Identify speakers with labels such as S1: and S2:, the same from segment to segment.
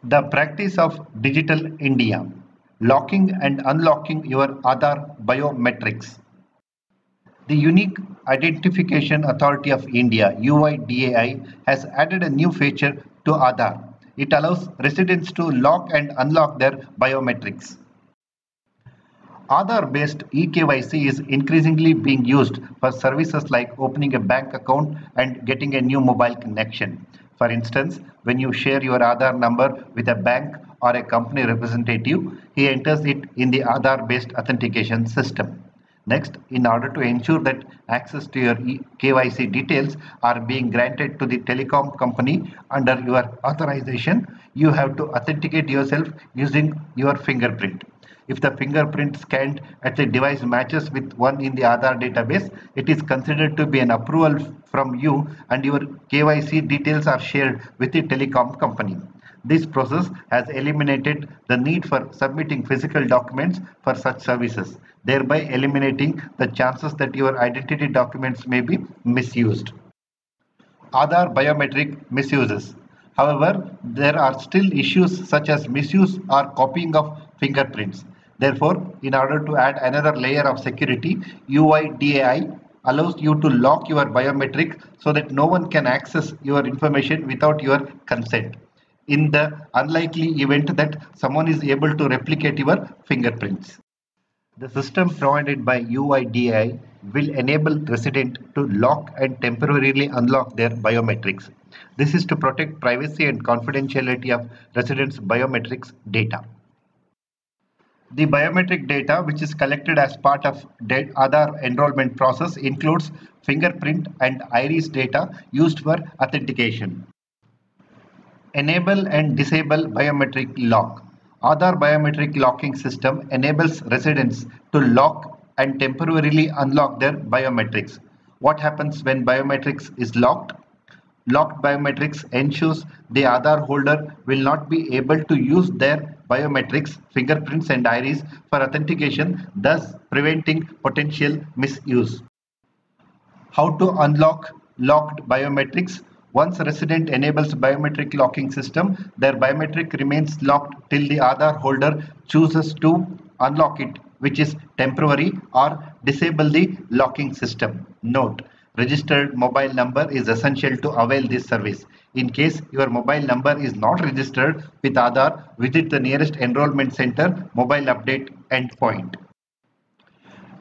S1: The practice of Digital India, locking and unlocking your Aadhaar biometrics. The Unique Identification Authority of India (UIDAI) has added a new feature to Aadhaar. It allows residents to lock and unlock their biometrics. Aadhaar-based eKYC is increasingly being used for services like opening a bank account and getting a new mobile connection. For instance, when you share your Aadhaar number with a bank or a company representative, he enters it in the Aadhaar-based authentication system. Next, in order to ensure that access to your KYC details are being granted to the telecom company under your authorization, you have to authenticate yourself using your fingerprint. If the fingerprint scanned at the device matches with one in the Aadhaar database, it is considered to be an approval from you and your KYC details are shared with the telecom company. This process has eliminated the need for submitting physical documents for such services, thereby eliminating the chances that your identity documents may be misused. Aadhaar biometric misuses. However, there are still issues such as misuse or copying of fingerprints. Therefore, in order to add another layer of security, UIDAI allows you to lock your biometric so that no one can access your information without your consent, in the unlikely event that someone is able to replicate your fingerprints. The system provided by UIDAI will enable residents to lock and temporarily unlock their biometrics. This is to protect privacy and confidentiality of residents' biometrics data. The biometric data which is collected as part of Aadhaar enrollment process includes fingerprint and iris data used for authentication. Enable and disable biometric lock. Aadhaar biometric locking system enables residents to lock and temporarily unlock their biometrics. What happens when biometrics is locked? Locked biometrics ensures the Aadhaar holder will not be able to use their biometrics, fingerprints and iris for authentication, thus preventing potential misuse. How to unlock locked biometrics? Once a resident enables biometric locking system, their biometric remains locked till the Aadhaar holder chooses to unlock it, which is temporary, or disable the locking system. Note: registered mobile number is essential to avail this service. In case your mobile number is not registered with Aadhaar, visit the nearest enrollment center mobile update endpoint.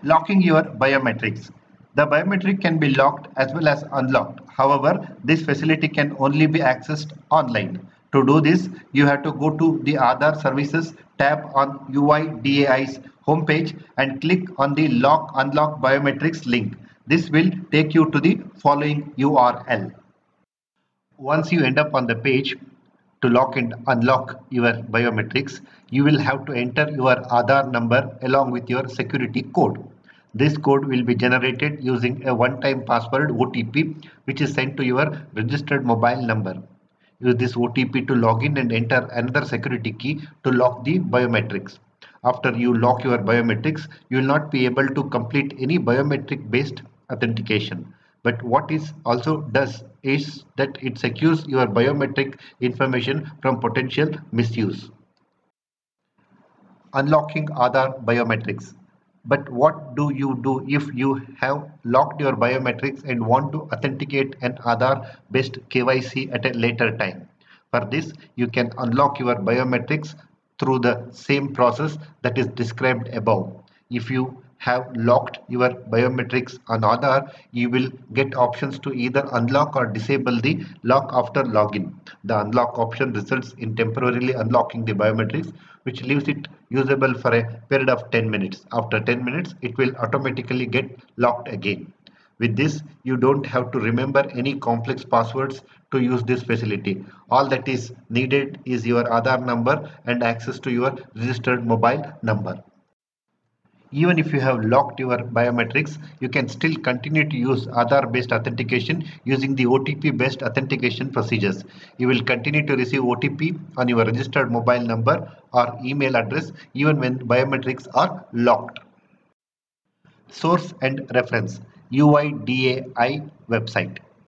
S1: Locking your biometrics. The biometric can be locked as well as unlocked. However, this facility can only be accessed online. To do this, you have to go to the Aadhaar Services tab on UIDAI's homepage and click on the Lock Unlock Biometrics link. This will take you to the following URL. Once you end up on the page to lock and unlock your biometrics, you will have to enter your Aadhaar number along with your security code. This code will be generated using a one-time password OTP which is sent to your registered mobile number. Use this OTP to log in and enter another security key to lock the biometrics. After you lock your biometrics, you will not be able to complete any biometric based authentication. But what it also does is that it secures your biometric information from potential misuse. Unlocking Aadhaar biometrics. But what do you do if you have locked your biometrics and want to authenticate an Aadhaar based KYC at a later time? For this, you can unlock your biometrics through the same process that is described above. If you have locked your biometrics on Aadhaar, you will get options to either unlock or disable the lock after login. The unlock option results in temporarily unlocking the biometrics, which leaves it usable for a period of 10 minutes. After 10 minutes, it will automatically get locked again. With this, you don't have to remember any complex passwords to use this facility. All that is needed is your Aadhaar number and access to your registered mobile number. Even if you have locked your biometrics, you can still continue to use Aadhaar-based authentication using the OTP-based authentication procedures. You will continue to receive OTP on your registered mobile number or email address even when biometrics are locked. Source and reference: UIDAI website.